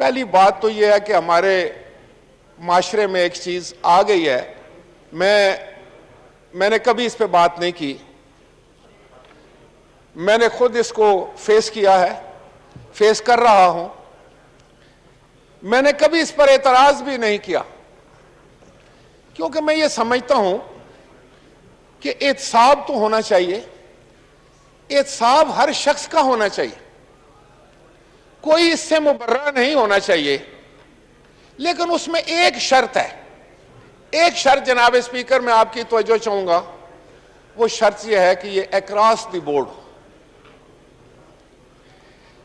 पहली बात तो यह है कि हमारे माशरे में एक चीज़ आ गई है, मैंने कभी इस पे बात नहीं की, मैंने खुद इसको फेस किया है, फेस कर रहा हूं। मैंने कभी इस पर एतराज भी नहीं किया, क्योंकि मैं ये समझता हूं कि एहतसाब तो होना चाहिए, एहतसाब हर शख्स का होना चाहिए, कोई इससे मुबर्रा नहीं होना चाहिए। लेकिन उसमें एक शर्त है, एक शर्त जनाब स्पीकर मैं आपकी तवज्जो चाहूंगा, वो शर्त यह है कि ये अक्रॉस द बोर्ड हो।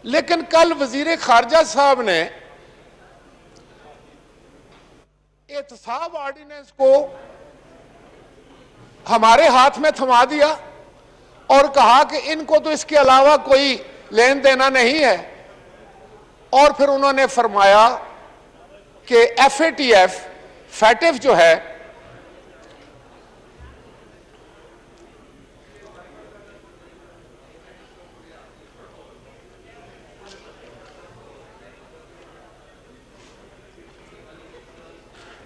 लेकिन कल वजीर खारजा साहब ने एहतसाब ऑर्डिनेंस को हमारे हाथ में थमा दिया और कहा कि इनको तो इसके अलावा कोई लेन देना नहीं है। और फिर उन्होंने फरमाया कि FATF फैटिफ जो है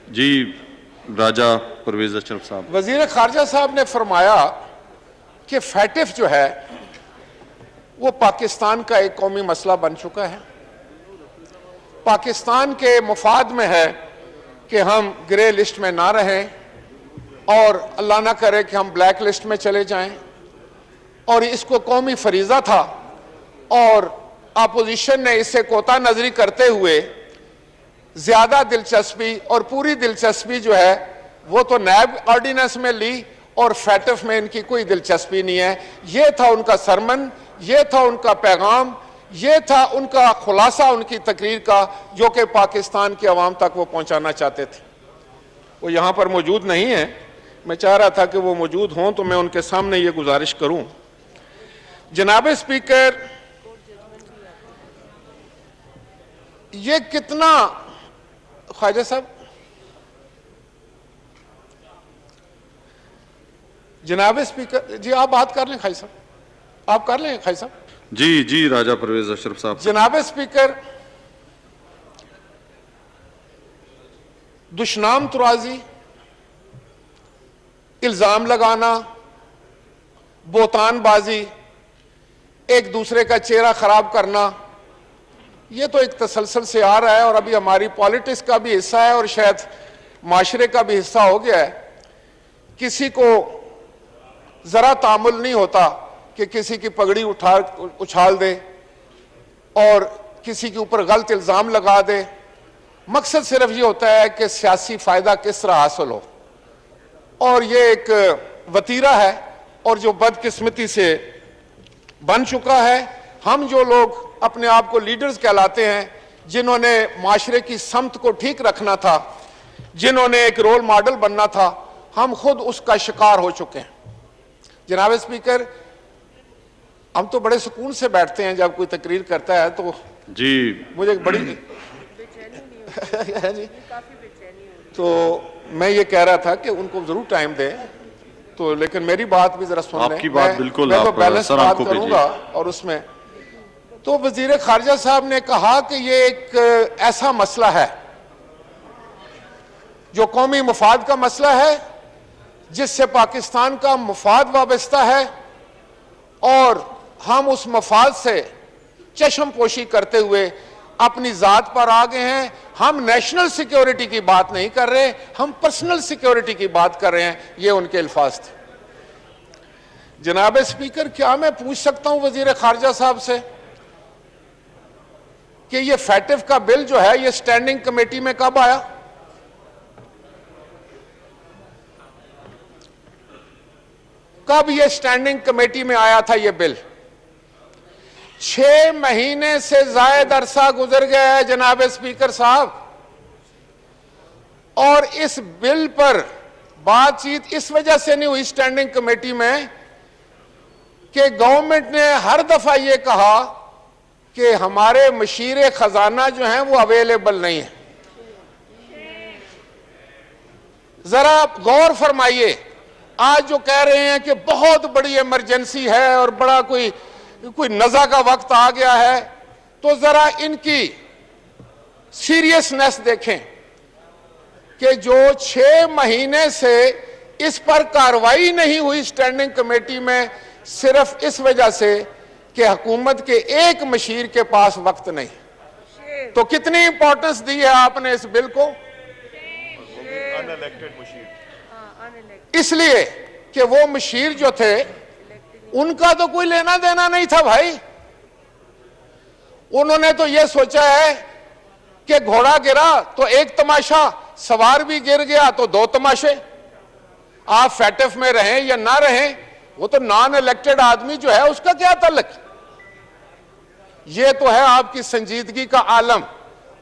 जी, राजा परवेज अशरफ साहब। वजीर खारजा साहब ने फरमाया कि फैटिफ जो है वो पाकिस्तान का एक कौमी मसला बन चुका है, पाकिस्तान के मुफाद में है कि हम ग्रे लिस्ट में ना रहें और अल्लाह ना करे कि हम ब्लैक लिस्ट में चले जाएं। और इसको कौमी फरीज़ा था और अपोजिशन ने इससे कोता नजरी करते हुए ज्यादा दिलचस्पी और पूरी दिलचस्पी जो है वो तो नैब ऑर्डिनेंस में ली और फैटिफ में इनकी कोई दिलचस्पी नहीं है। ये था उनका सरमन, ये था उनका पैगाम, ये था उनका खुलासा उनकी तकरीर का, जो कि पाकिस्तान की आवाम तक वो पहुंचाना चाहते थे। वो यहां पर मौजूद नहीं है, मैं चाह रहा था कि वो मौजूद हों तो मैं उनके सामने ये गुजारिश करूं। जनाब स्पीकर, ये कितना ख्वाजा साहब, जनाब स्पीकर जी आप बात कर लें, खाई साहब आप कर लें, खाई साहब। जी जी, राजा परवेज अशरफ साहब। जनाब स्पीकर, दुश्मनाम तुराजी, इल्जाम लगाना, बोतानबाजी, एक दूसरे का चेहरा खराब करना, ये तो एक तसलसल से आ रहा है और अभी हमारी पॉलिटिक्स का भी हिस्सा है और शायद माशरे का भी हिस्सा हो गया है। किसी को जरा तामुल नहीं होता कि किसी की पगड़ी उछाल दे और किसी के ऊपर गलत इल्जाम लगा दे। मकसद सिर्फ ये होता है कि सियासी फायदा किस तरह हासिल हो, और ये एक वतीरा है और जो बदकिस्मती से बन चुका है। हम जो लोग अपने आप को लीडर्स कहलाते हैं, जिन्होंने माशरे की समत को ठीक रखना था, जिन्होंने एक रोल मॉडल बनना था, हम खुद उसका शिकार हो चुके हैं। जनाब स्पीकर, हम तो बड़े सुकून से बैठते हैं जब कोई तकरीर करता है तो जी मुझे बड़ी तो मैं ये कह रहा था कि उनको जरूर टाइम दें, तो लेकिन मेरी बात भी जरा सुन लें। आपकी बात बिल्कुल, मैं तो बैलेंस सर बात आंखों पे करूंगा। और उसमें तो वजीर खारजा साहब ने कहा कि ये एक ऐसा मसला है जो कौमी मुफाद का मसला है, जिससे पाकिस्तान का मुफाद वाबस्ता है और हम उस मफाद से चश्म पोशी करते हुए अपनी जात पर आ गए हैं। हम नेशनल सिक्योरिटी की बात नहीं कर रहे, हम पर्सनल सिक्योरिटी की बात कर रहे हैं। ये उनके अल्फाज थे। जनाब स्पीकर, क्या मैं पूछ सकता हूं वजीर खारजा साहब से कि ये फैटिफ का बिल जो है ये स्टैंडिंग कमेटी में कब आया? कब ये स्टैंडिंग कमेटी में आया था ये बिल? 6 महीने से जायद अरसा गुजर गया है जनाब स्पीकर साहब, और इस बिल पर बातचीत इस वजह से नहीं हुई स्टैंडिंग कमेटी में कि गवर्नमेंट ने हर दफा यह कहा कि हमारे मशीरे खजाना जो हैं वो अवेलेबल नहीं है। जरा गौर फरमाइए, आज जो कह रहे हैं कि बहुत बड़ी इमरजेंसी है और बड़ा कोई नज़ा का वक्त आ गया है, तो जरा इनकी सीरियसनेस देखें कि जो 6 महीने से इस पर कार्रवाई नहीं हुई स्टैंडिंग कमेटी में, सिर्फ इस वजह से कि हुकूमत के एक मशीर के पास वक्त नहीं। तो कितनी इंपॉर्टेंस दी है आपने इस बिल को? इसलिए कि वो मशीर जो थे उनका तो कोई लेना देना नहीं था भाई। उन्होंने तो ये सोचा है कि घोड़ा गिरा तो एक तमाशा, सवार भी गिर गया तो 2 तमाशे। आप फैटफ में रहें या ना रहें, वो तो नॉन इलेक्टेड आदमी जो है उसका क्या तल्लक। ये तो है आपकी संजीदगी का आलम।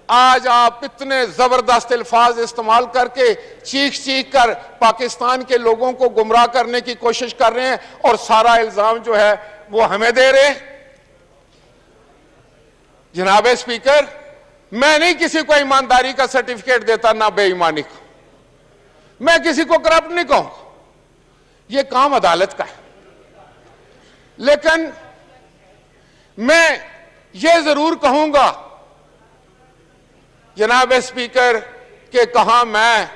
आज आप इतने जबरदस्त अल्फाज इस्तेमाल करके चीख चीख कर पाकिस्तान के लोगों को गुमराह करने की कोशिश कर रहे हैं और सारा इल्जाम जो है वो हमें दे रहे हैं। जनाब स्पीकर, मैं नहीं किसी को ईमानदारी का सर्टिफिकेट देता, ना बेईमानी को। मैं किसी को करप्ट नहीं कहूंगा, यह काम अदालत का है। लेकिन मैं यह जरूर कहूंगा जनाब स्पीकर कि कहां मैं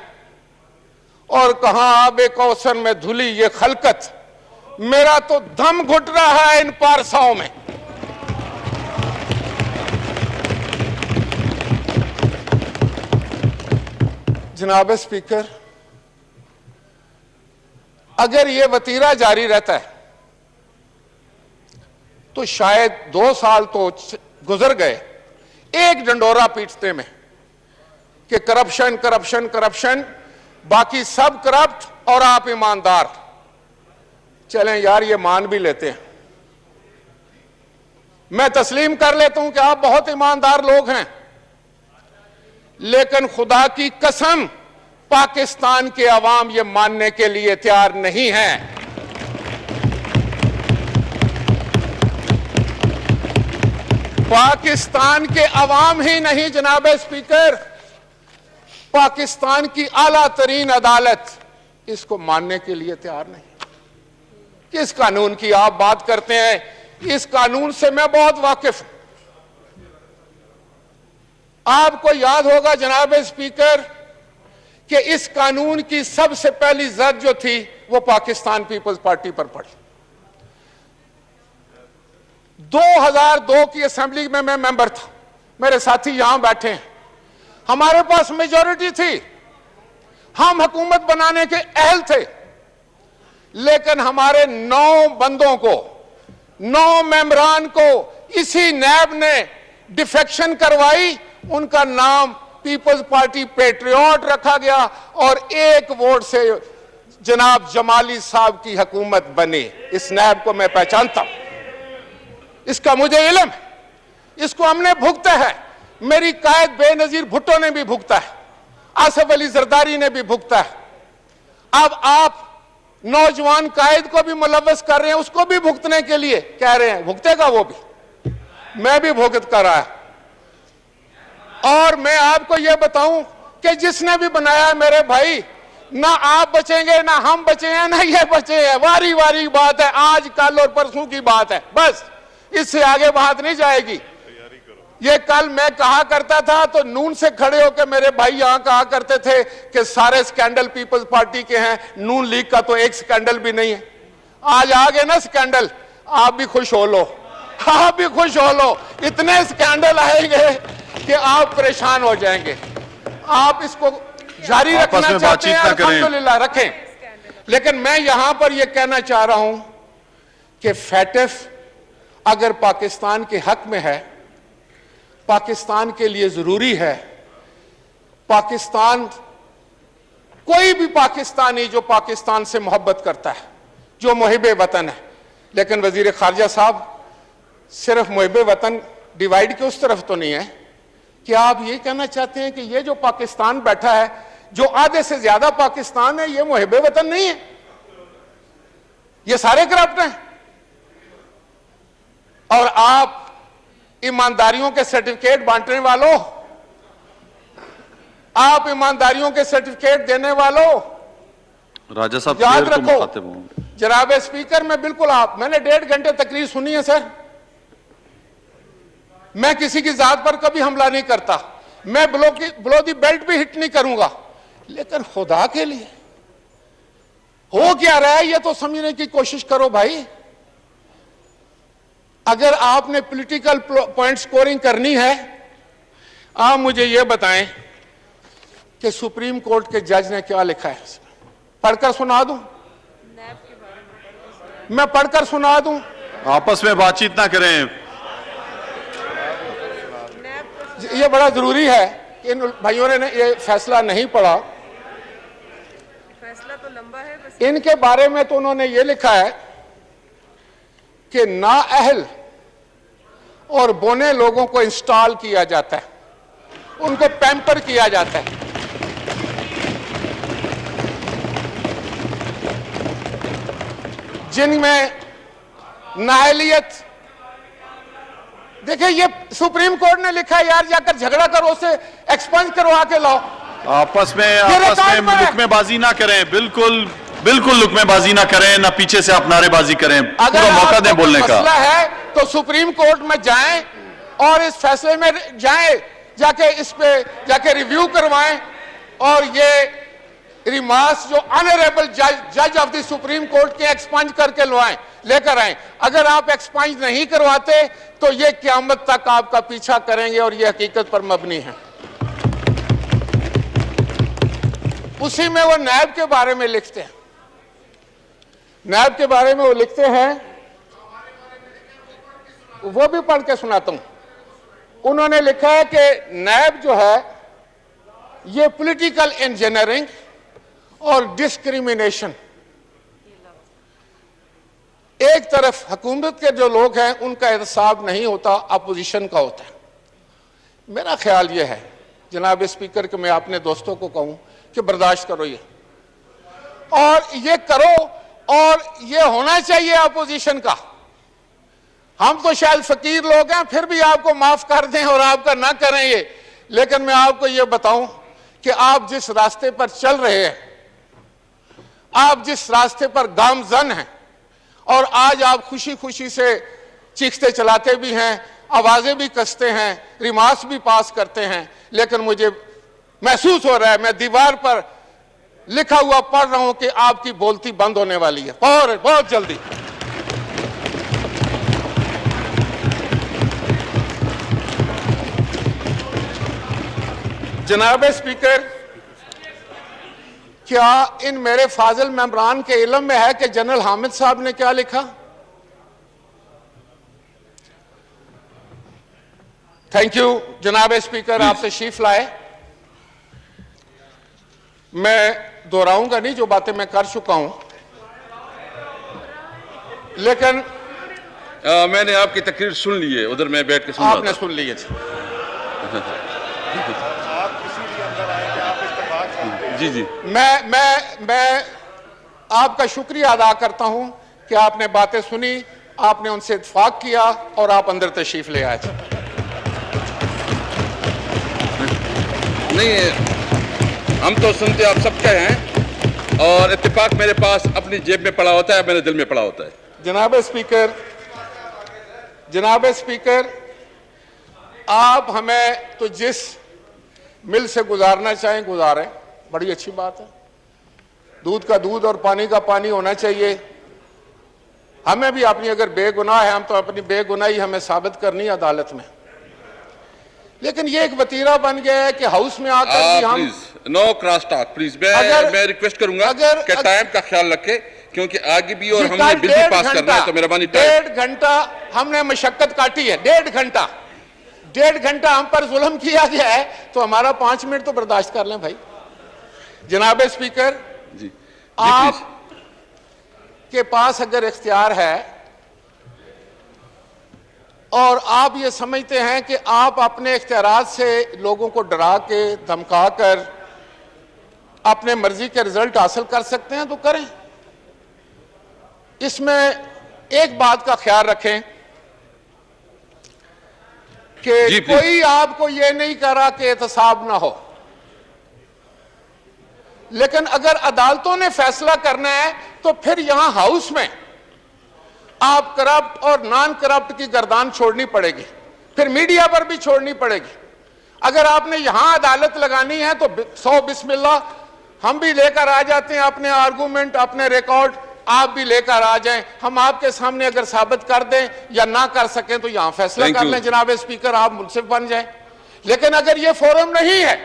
और कहां आबे कौसर में धुली ये खलकत, मेरा तो दम घुट रहा है इन पारसाओं में। जनाब स्पीकर, अगर यह वतीरा जारी रहता है तो शायद 2 साल तो गुजर गए एक डंडोरा पीटते में कि करप्शन करप्शन करप्शन, बाकी सब करप्ट और आप ईमानदार। चलें यार, ये मान भी लेते हैं, मैं तस्लीम कर लेता हूं कि आप बहुत ईमानदार लोग हैं, लेकिन खुदा की कसम पाकिस्तान के अवाम ये मानने के लिए तैयार नहीं है। पाकिस्तान के अवाम ही नहीं जनाब स्पीकर, पाकिस्तान की आला तरीन अदालत इसको मानने के लिए तैयार नहीं। किस कानून की आप बात करते हैं? इस कानून से मैं बहुत वाकिफ हूं। आपको याद होगा जनाब स्पीकर कि इस कानून की सबसे पहली जद जो थी वो पाकिस्तान पीपल्स पार्टी पर पड़ी। 2002 की असेंबली में मैं मेंबर था, मेरे साथी यहां बैठे हैं, हमारे पास मेजॉरिटी थी, हम हुकूमत बनाने के अहल थे, लेकिन हमारे 9 बंदों को, 9 मेंबरान को इसी नैब ने डिफेक्शन करवाई, उनका नाम पीपल्स पार्टी पेट्रियट रखा गया और 1 वोट से जनाब जमाली साहब की हुकूमत बनी। इस नैब को मैं पहचानता हूं, इसका मुझे इल्म है, इसको हमने भुगता है। मेरी कायद बेनजीर भुट्टो ने भी भुगता है, आसफ अली जरदारी ने भी भुगता है। अब आप नौजवान कायद को भी मुलव्वस कर रहे हैं, उसको भी भुगतने के लिए कह रहे हैं, भुगतेगा वो भी, मैं भी भुगत कर रहा है। और मैं आपको यह बताऊं कि जिसने भी बनाया मेरे भाई, ना आप बचेंगे ना हम बचे हैं ना ये बचे हैं, वारी वारी बात है, आज कल और परसों की बात है, बस इससे आगे बात नहीं जाएगी। ये कल मैं कहा करता था तो नून से खड़े होकर मेरे भाई यहां कहा करते थे कि सारे स्कैंडल पीपल्स पार्टी के हैं, नून लीग का तो एक स्कैंडल भी नहीं है। आज आ गए ना स्कैंडल, आप भी खुश हो लो, आप भी खुश हो लो, इतने स्कैंडल आएंगे कि आप परेशान हो जाएंगे। आप इसको जारी रखना चाहते हैं, अल्हम्दुलिल्लाह रखें, लेकिन मैं यहां पर यह कहना चाह रहा हूं कि फैटफ अगर पाकिस्तान के हक में है, पाकिस्तान के लिए जरूरी है, पाकिस्तान, कोई भी पाकिस्तानी जो पाकिस्तान से मोहब्बत करता है, जो मुहिबे वतन है, लेकिन वजीर खारजा साहब सिर्फ मुहिबे वतन डिवाइड के उस तरफ तो नहीं है। क्या आप ये कहना चाहते हैं कि ये जो पाकिस्तान बैठा है, जो आधे से ज्यादा पाकिस्तान है, ये मुहिबे वतन नहीं है, ये सारे करप्ट हैं? और आप ईमानदारियों के सर्टिफिकेट बांटने वालों, आप ईमानदारियों के सर्टिफिकेट देने वालों, राजा साहब याद रखो जनाब स्पीकर, मैं बिल्कुल मैंने 1.5 घंटे तकरीर सुनी है सर, मैं किसी की जात पर कभी हमला नहीं करता, मैं बिलो दी बेल्ट भी हिट नहीं करूंगा, लेकिन खुदा के लिए हो क्या रहा है ये तो समझने की कोशिश करो भाई। अगर आपने पॉलिटिकल पॉइंट स्कोरिंग करनी है, आप मुझे यह बताएं कि सुप्रीम कोर्ट के जज ने क्या लिखा है। पढ़कर सुना दूं? मैं पढ़कर सुना दूं? आपस में बातचीत ना करें। ये बड़ा जरूरी है। इन भाइयों ने ये फैसला नहीं पढ़ा। फैसला तो लंबा है बस। इनके बारे में तो उन्होंने ये लिखा है कि नाअहल और बोने लोगों को इंस्टॉल किया जाता है, उनको पैम्पर किया जाता है। जिनमें नाअहलियत, देखिए ये सुप्रीम कोर्ट ने लिखा है यार, जाकर झगड़ा करो, उसे एक्सपंज करवा के लाओ। आपस में लुकमेबाजी ना करें, बिल्कुल बिल्कुल लुकमेबाजी ना करें, ना पीछे से आप नारेबाजी करें, पूरा मौका दें बोलने का। मसला है तो सुप्रीम कोर्ट में जाएं और इस फैसले में जाएं, जाके इस पे जाके रिव्यू करवाएं और ये रिमार्क्स जो ऑनरेबल जज ऑफ द सुप्रीम कोर्ट के एक्सपंज करके लेकर आए। अगर आप एक्सपंज नहीं करवाते तो ये क़यामत तक आपका पीछा करेंगे और ये हकीकत पर मबनी है। उसी में वो नैब के बारे में लिखते हैं, नैब के बारे में वो लिखते हैं, वो भी पढ़ के सुनाता हूं। उन्होंने लिखा है कि नैब जो है ये पॉलिटिकल इंजीनियरिंग और डिस्क्रिमिनेशन, एक तरफ हुकूमत के जो लोग हैं उनका एहतसाब नहीं होता, अपोजिशन का होता है। मेरा ख्याल यह है जनाब स्पीकर कि मैं अपने दोस्तों को कहूं कि बर्दाश्त करो ये, और ये करो, और ये होना चाहिए अपोजिशन का। हम तो शायद फकीर लोग हैं, फिर भी आपको माफ कर दें और आपका ना करें ये, लेकिन मैं आपको ये बताऊं कि आप जिस रास्ते पर चल रहे हैं, आप जिस रास्ते पर गामजन हैं, और आज आप खुशी खुशी से चीखते चलाते भी हैं, आवाजें भी कसते हैं, रिमार्क्स भी पास करते हैं, लेकिन मुझे महसूस हो रहा है, मैं दीवार पर लिखा हुआ पढ़ रहा हूं कि आपकी बोलती बंद होने वाली है और बहुत जल्दी। जनाब स्पीकर, क्या इन मेरे फाजिल मेंबरान के इल्म में है कि जनरल हामिद साहब ने क्या लिखा? थैंक यू जनाब स्पीकर, आप तशरीफ लाए। मैं दोहराऊंगा नहीं जो बातें मैं कर चुका हूं, लेकिन मैंने आपकी तकरीर सुन ली है, उधर मैं बैठ के सुन रहा आपने था। सुन ली है। जी जी, मैं आपका शुक्रिया अदा करता हूं कि आपने बातें सुनी, आपने उनसे इत्तेफाक किया और आप अंदर तशरीफ ले आए। नहीं हम तो सुनते आप सबके हैं, और इत्तेफाक मेरे पास अपनी जेब में पड़ा होता है, मेरे दिल में पड़ा होता है। जनाब स्पीकर, आप हमें तो जिस मिल से गुजारना चाहें गुजारें, बड़ी अच्छी बात है। दूध का दूध और पानी का पानी होना चाहिए। हमें भी अपनी अगर बेगुनाह है, हम तो अपनी बेगुनाही हमें साबित करनी है अदालत में। लेकिन ये एक वतीरा बन गया है कि हाउस में आकर भी हम please no cross talk, please मैं रिक्वेस्ट करूंगा कि टाइम का ख्याल रखें, क्योंकि आगे भी और हमने बिल भी पास करना है, तो मेहरबानी 1.5 घंटा हमने मशक्कत काटी है। 1.5 घंटा हम पर जुल्म किया गया है, तो हमारा 5 मिनट तो बर्दाश्त कर लें भाई। जनाब स्पीकर जी, आप के पास अगर इख्तियार है और आप ये समझते हैं कि आप अपने इख्तियारात से लोगों को डरा के धमका कर अपने मर्जी के रिजल्ट हासिल कर सकते हैं तो करें। इसमें एक बात का ख्याल रखें कि कोई आपको यह नहीं कह रहा कि एहतसाब ना हो, लेकिन अगर अदालतों ने फैसला करना है तो फिर यहां हाउस में आप करप्ट और नॉन करप्ट की गर्दान छोड़नी पड़ेगी, फिर मीडिया पर भी छोड़नी पड़ेगी। अगर आपने यहां अदालत लगानी है तो 100 बिस्मिल्लाह, हम भी लेकर आ जाते हैं अपने आर्गूमेंट, अपने रिकॉर्ड, आप भी लेकर आ जाएं। हम आपके सामने अगर साबित कर दें या ना कर सकें तो यहां फैसला कर लें जनाब स्पीकर, आप मुल्सिफ बन जाएं। लेकिन अगर ये फोरम नहीं है,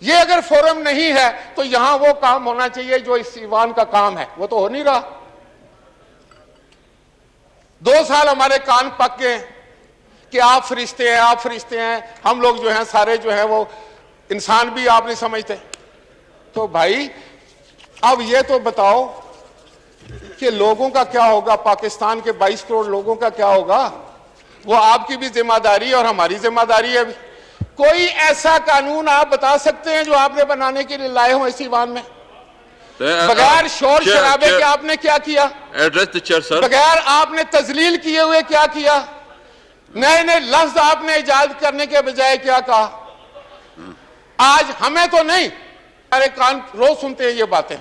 ये अगर फोरम नहीं है तो यहां वो काम होना चाहिए जो इस ईवान का काम है, वो तो हो नहीं रहा। 2 साल हमारे कान पक गए कि आप फरिश्ते हैं, आप फरिश्ते हैं, हम लोग जो हैं सारे जो हैं वो इंसान भी आप नहीं समझते। तो भाई अब ये तो बताओ कि लोगों का क्या होगा, पाकिस्तान के 22 करोड़ लोगों का क्या होगा? वो आपकी भी जिम्मेदारी और हमारी जिम्मेदारी है भी। कोई ऐसा कानून आप बता सकते हैं जो आपने बनाने के लिए लाए हो इस ईवान में? बगैर शोर शराबे के आपने क्या किया? Address the chair sir. बगैर आपने तजलील किए हुए क्या किया? नए नए लफ्ज आपने इजाद करने के बजाय क्या कहा? आज हमें तो नहीं, हमारे कान रोज सुनते हैं ये बातें।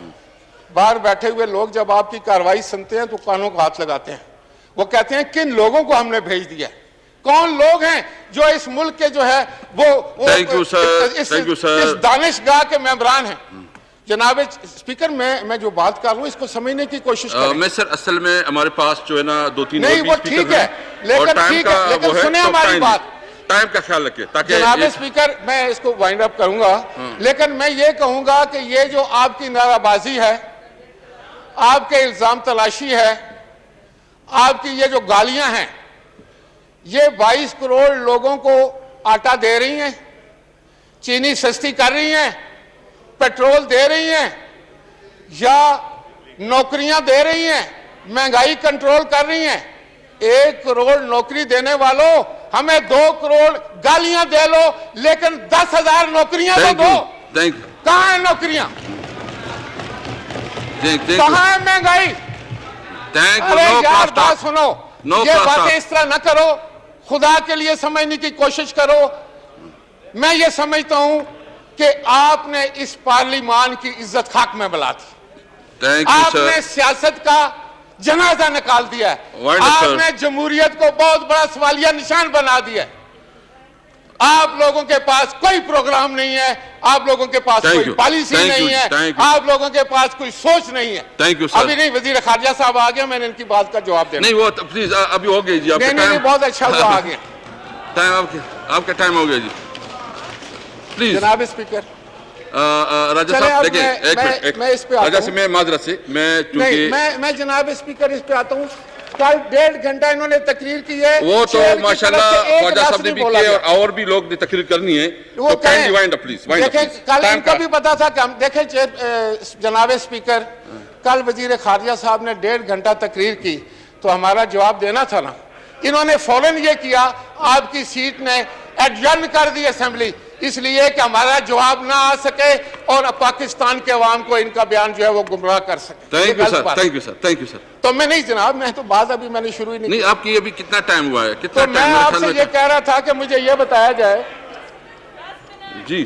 बाहर बैठे हुए लोग जब आपकी कार्रवाई सुनते हैं तो कानों को हाथ लगाते हैं। वो कहते हैं किन लोगों को हमने भेज दिया, कौन लोग हैं जो इस मुल्क के जो है वो इस दानिशगाह के मेंबरान हैं। जनाब स्पीकर, मैं जो बात कर रहा हूं इसको समझने की कोशिश करें। मैं सर असल में हमारे पास जो है ना 2-3 नहीं वो ठीक है, लेकिन सुने हमारी बात, टाइम का ख्याल रखिए ताकि जनाब स्पीकर मैं इसको वाइंड अप करूंगा। लेकिन मैं ये कहूंगा कि ये जो आपकी नाराबाजी है, आपके इल्जाम तलाशी है, आपकी ये जो गालियां हैं, ये 22 करोड़ लोगों को आटा दे रही हैं, चीनी सस्ती कर रही हैं, पेट्रोल दे रही हैं, या नौकरियां दे रही हैं, महंगाई कंट्रोल कर रही हैं। 1 करोड़ नौकरी देने वालों, हमें 2 करोड़ गालियां दे लो, लेकिन 10,000 नौकरियां तो दो। कहां है नौकरियां? कहां है महंगाई? अरे यार बात सुनो, ये बातें इस तरह ना करो, खुदा के लिए समझने की कोशिश करो। मैं ये समझता हूं कि आपने इस पार्लिमान की इज्जत खाक में मिला दी। आपने सियासत का जनाजा निकाल दिया है। आपने जमहूरियत को बहुत बड़ा सवालिया निशान बना दिया है। आप लोगों के पास कोई प्रोग्राम नहीं है, आप लोगों के पास कोई पॉलिसी नहीं है, आप लोगों के पास कोई सोच नहीं है। अभी नहीं, वजीर खारजा साहब आ गए, मैंने इनकी बात का जवाब देना। नहीं वो प्लीज अभी हो गई जी, आपका नहीं, बहुत अच्छा हुआ आ गया टाइम, आपका टाइम हो गया जी। प्लीज जनाब स्पीकर, राजा साहब देखिए, मैं इस पे आता हूं। मैं माजरत से मैं जनाब स्पीकर इस पे आता हूं। कल 1.5 घंटा इन्होंने तकरीर की है, वो तो माशाल्लाह ख्वाजा साहब ने भी किया और भी लोग ने तकरीर करनी है, वो प्लीज देखें। कल इनको भी पता था कि हम देखें जनाब स्पीकर, कल वजीर खारजा साहब ने 1.5 घंटा तकरीर की तो हमारा जवाब देना था ना। इन्होंने फौरन ये किया, आपकी सीट ने एडजर्न कर दी असेंबली, इसलिए कि हमारा जवाब ना आ सके और पाकिस्तान के अवाम को इनका बयान जो है वो गुमराह कर सके। Thank you sir. तो मैं नहीं जनाब, मैं तो बात अभी मैंने शुरू ही नहीं आपकी अभी कितना टाइम हुआ है? कितना तो मैं आपसे ये कह रहा था कि मुझे ये बताया जाए जी,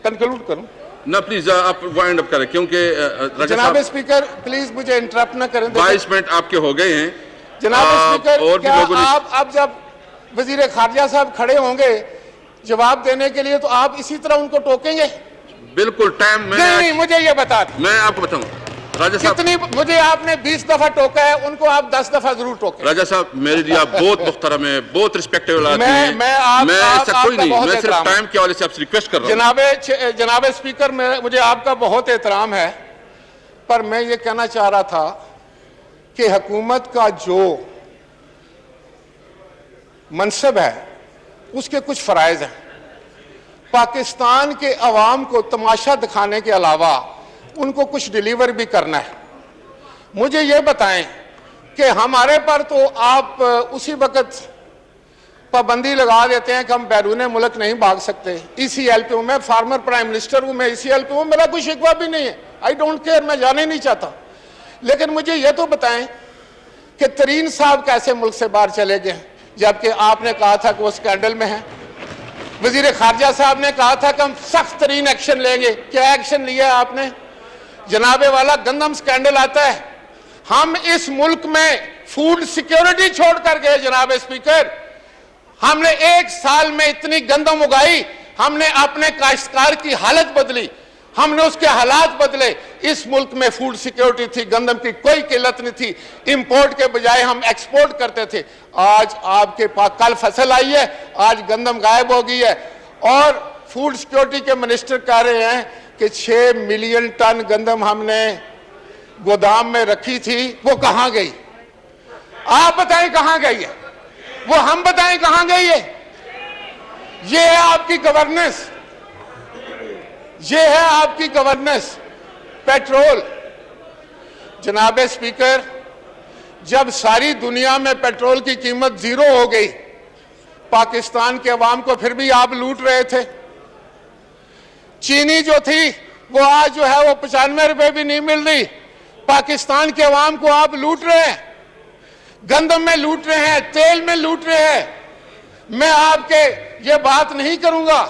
कंक्लूड करूं ना प्लीज, आप वाइंड अप करें क्योंकि जनाब स्पीकर प्लीज मुझे इंटरप्ट ना करें। 22 मिनट आपके हो गए हैं जनाब स्पीकर, और क्या आप अब जब वजीर खारजा साहब खड़े होंगे जवाब देने के लिए तो आप इसी तरह उनको टोकेंगे? बिल्कुल टाइम नहीं, मुझे ये बता दें। मैं आपको बताऊं राजा साहब, कितनी मुझे आपने 20 दफा टोका है, उनको आप 10 दफा जरूर टोके। राजा साहब मेरे लिए आप बहुत मुख्तरम है, बहुत रिस्पेक्टेबल आदमी हैं। मैं ऐसा कोई नहीं, मैं सिर्फ टाइम के हवाले से आपसे रिक्वेस्ट कर रहा हूं। जनाब स्पीकर, मुझे आपका बहुत एहतराम है, पर मैं ये कहना चाह रहा था कि हुकूमत का जो मनसब है उसके कुछ फराइज हैं। पाकिस्तान के अवाम को तमाशा दिखाने के अलावा उनको कुछ डिलीवर भी करना है। मुझे ये बताएं कि हमारे पर तो आप उसी वक्त पाबंदी लगा देते हैं कि हम बैरून मुल्क नहीं भाग सकते। ECL पे हूं, मैं फार्मर प्राइम मिनिस्टर हूं, मैं ECL पे हूं, मेरा कोई शिकवा भी नहीं है, आई डोंट केयर, मैं जाने नहीं चाहता। लेकिन मुझे ये तो बताएं कि तरीन साहब कैसे मुल्क से बाहर चले गए, जबकि आपने कहा था कि वो स्कैंडल में है। वजीर खारजा साहब ने कहा था कि हम सख्त तरीन एक्शन लेंगे, क्या एक्शन लिया आपने? जनाबे वाला गंदम स्कैंडल आता है, हम इस मुल्क में फूड सिक्योरिटी छोड़ कर गए। जनाब स्पीकर, हमने एक साल में इतनी गंदम उगाई, हमने अपने काश्तकार की हालत बदली, हमने उसके हालात बदले। इस मुल्क में फूड सिक्योरिटी थी, गंदम की कोई किल्लत नहीं थी, इंपोर्ट के बजाय हम एक्सपोर्ट करते थे। आज आपके पास कल फसल आई है, आज गंदम गायब हो गई है, और फूड सिक्योरिटी के मिनिस्टर कह रहे हैं कि 6 मिलियन टन गंदम हमने गोदाम में रखी थी, वो कहां गई? आप बताएं कहां गई है वो, हम बताएं कहां गई है? ये है आपकी गवर्नेंस, ये है आपकी गवर्नेंस। पेट्रोल, जनाब स्पीकर, जब सारी दुनिया में पेट्रोल की कीमत 0 हो गई, पाकिस्तान के अवाम को फिर भी आप लूट रहे थे। चीनी जो थी वो आज जो है वो 95 रुपए भी नहीं मिल रही, पाकिस्तान के अवाम को आप लूट रहे हैं, गंदम में लूट रहे हैं, तेल में लूट रहे हैं। मैं आपके ये बात नहीं करूंगा,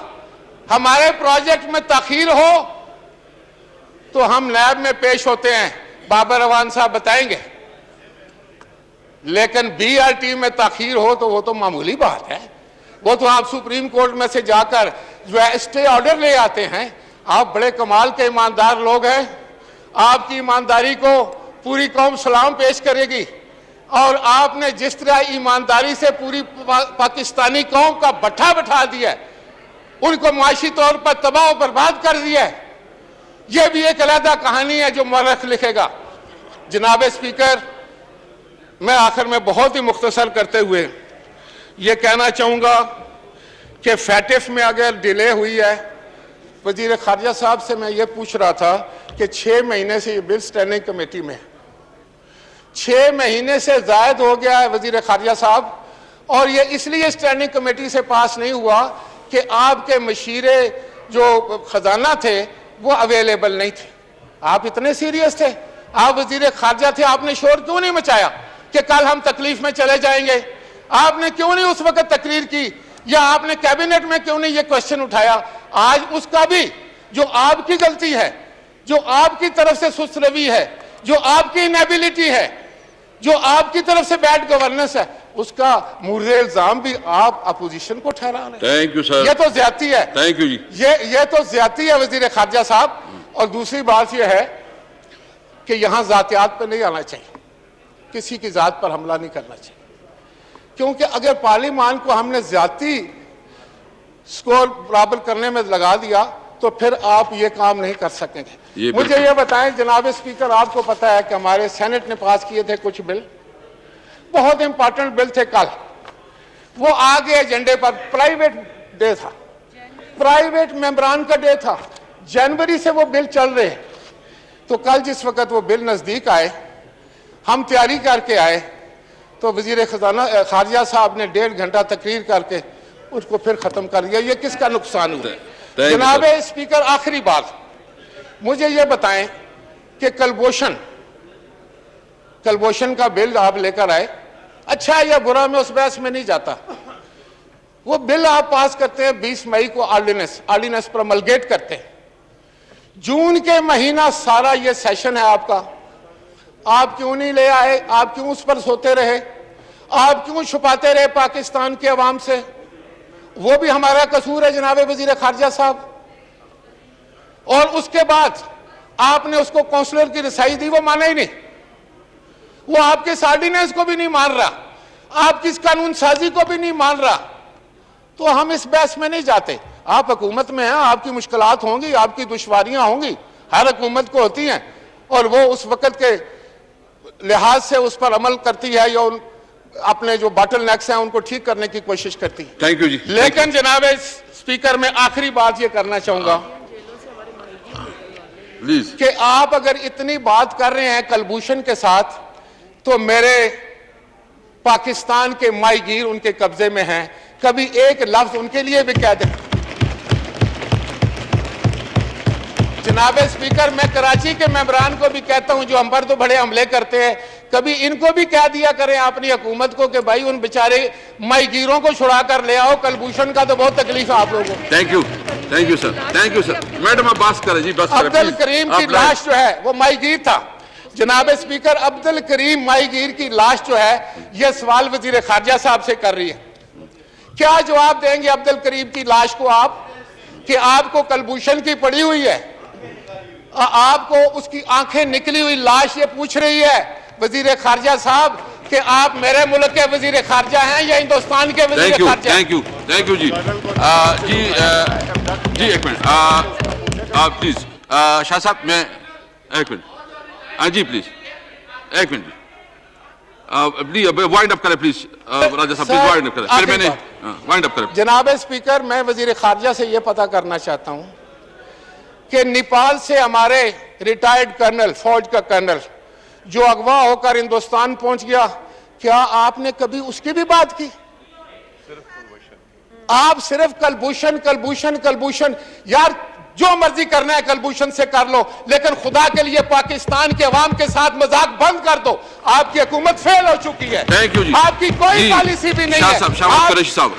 हमारे प्रोजेक्ट में ताखीर हो तो हम लैब में पेश होते हैं, बाबर अवान साहब बताएंगे, लेकिन BRT में ताखीर हो तो वो तो मामूली बात है, वो तो आप सुप्रीम कोर्ट में से जाकर जो है स्टे ऑर्डर ले आते हैं। आप बड़े कमाल के ईमानदार लोग हैं, आपकी ईमानदारी को पूरी कौम सलाम पेश करेगी, और आपने जिस तरह ईमानदारी से पूरी पाकिस्तानी कौम का भट्ठा बैठा दिया, उनको माशी तौर पर तबाह बर्बाद कर दिया है, यह भी एक अलग कहानी है जो मौरख लिखेगा। जनाब स्पीकर, मैं आखिर में बहुत ही मुख्तसर करते हुए ये कहना चाहूँगा कि फैटिफ में अगर डिले हुई है, वजीर खारजा साहब से मैं ये पूछ रहा था कि 6 महीने से ये बिल स्टैंडिंग कमेटी में, 6 महीने से ज़ायद हो गया है वजीर खारजा साहब, और ये इसलिए स्टैंडिंग कमेटी से पास नहीं हुआ कि आपके मशीरे जो खजाना थे वो अवेलेबल नहीं थे। आप इतने सीरियस थे, आप वजीर खारजा थे, आपने शोर क्यों नहीं मचाया कि कल हम तकलीफ में चले जाएंगे? आपने क्यों नहीं उस वक्त तकरीर की, या आपने कैबिनेट में क्यों नहीं ये क्वेश्चन उठाया? आज उसका भी जो आपकी गलती है, जो आपकी तरफ से सुस्त रवि है, जो आपकी इनएबिलिटी है, जो आपकी तरफ से बैड गवर्नेंस है, उसका मुर्रे इल्जाम भी आप अपोजिशन को ठहरा रहे हैं। Thank you sir. ये तो ज्यादती है। थैंक यू जी। ये तो ज्यादती है वजीर खारजा साहब। और दूसरी बात यह है कि यहां जातियात पर नहीं आना चाहिए, किसी की जात पर हमला नहीं करना चाहिए, क्योंकि अगर पार्लियामान को हमने ज्यादती स्कोर बराबर करने में लगा दिया तो फिर आप ये काम नहीं कर सकेंगे। मुझे ये बताएं जनाब स्पीकर, आपको पता है कि हमारे सेनेट ने पास किए थे कुछ बिल, बहुत इंपॉर्टेंट बिल थे, कल वो आगे एजेंडे पर, प्राइवेट डे था, प्राइवेट मेंबरान का डे था, जनवरी से वो बिल चल रहे हैं। तो कल जिस वक्त वो बिल नजदीक आए, हम तैयारी करके आए, तो वजीर खजाना खारजा साहब ने 1.5 घंटा तकरीर करके उसको फिर खत्म कर दिया। ये किसका नुकसान हुआ? जनाब स्पीकर, आखिरी बात, मुझे ये बताएं कि कलभूषण का बिल आप लेकर आए, अच्छा या बुरा मैं उस बहस में नहीं जाता। वो बिल आप पास करते हैं 20 मई को, ऑर्डिनेंस प्रमलगेट करते हैं, जून के महीना सारा ये सेशन है आपका, आप क्यों नहीं ले आए? आप क्यों उस पर सोते रहे? आप क्यों छुपाते रहे पाकिस्तान के अवाम से? वो भी हमारा कसूर है जनाब वजीर खारजा साहब। और उसके बाद आपने उसको काउंसलर की रसाई दी, वो माना ही नहीं, वो आपके ऑर्डिनेंस को भी नहीं मान रहा, आपकी इस कानून साजी को भी नहीं मान रहा। तो हम इस बहस में नहीं जाते। आप हुकूमत में हैं, आपकी मुश्किलात होंगी, आपकी दुश्वारियां होंगी, हर हुकूमत को होती हैं, और वो उस वक्त के लिहाज से उस पर अमल करती है या अपने जो बॉटल नेक्स हैं उनको ठीक करने की कोशिश करती है। थैंक यू जी। लेकिन जनाब स्पीकर, मैं आखिरी बात ये करना चाहूंगा कि आप अगर इतनी बात कर रहे हैं कलभूषण के साथ, तो मेरे पाकिस्तान के माहीगीर उनके कब्जे में हैं, कभी एक लफ्ज उनके लिए भी कह दें। जनाब स्पीकर, मैं कराची के मेंबरान को भी कहता हूं जो हम पर तो बड़े हमले करते हैं, कभी इनको भी कह दिया करें अपनी हुकूमत को कि भाई उन बेचारे माहीगीरों को छुड़ा कर ले आओ, कलभूषण का तो बहुत तकलीफ है आप लोगों को। Thank you sir, thank you sir. Madam आप बात करें जी, बस करें। अब्दुल करीम की लाश जो है वो माहीगीर था। जनाब स्पीकर, अब्दुल करीम माहीगीर की लाश जो है, यह सवाल वजीर खारजा साहब से कर रही है क्या जवाब देंगे अब्दुल करीम की लाश को आप कि आपको कलभूषण की पड़ी हुई है, आपको उसकी आंखें निकली हुई लाश ये पूछ रही है वजीर खारजा साहब कि आप मेरे मुल्क के वजीर खारजा हैं या हिंदुस्तान के वजीर खारजा? थैंक यू जी। जी एक मिनट प्लीज शाह साहब, मैं एक मिनट, हाँ जी प्लीज एक मिनट प्लीज वाइंड अप करें प्लीज राजा साहब, प्लीज वाइंड अप करें, फिर मैंने वाइंड अप करें। जनाब स्पीकर, मैं वजीर खारजा से यह पता करना चाहता हूं कि नेपाल से हमारे रिटायर्ड कर्नल, फौज का कर्नल जो अगवा होकर हिंदुस्तान पहुंच गया, क्या आपने कभी उसकी भी बात की? आप सिर्फ कलभूषण कलभूषण कलभूषण, यार जो मर्जी करना है कलभूषण से कर लो, लेकिन खुदा के लिए पाकिस्तान के अवाम के साथ मजाक बंद कर दो। आपकी हुकूमत फेल हो चुकी है। थैंक यू जी। आपकी कोई पॉलिसी भी नहीं है। शाह साहब, शाह कुरैशी साहब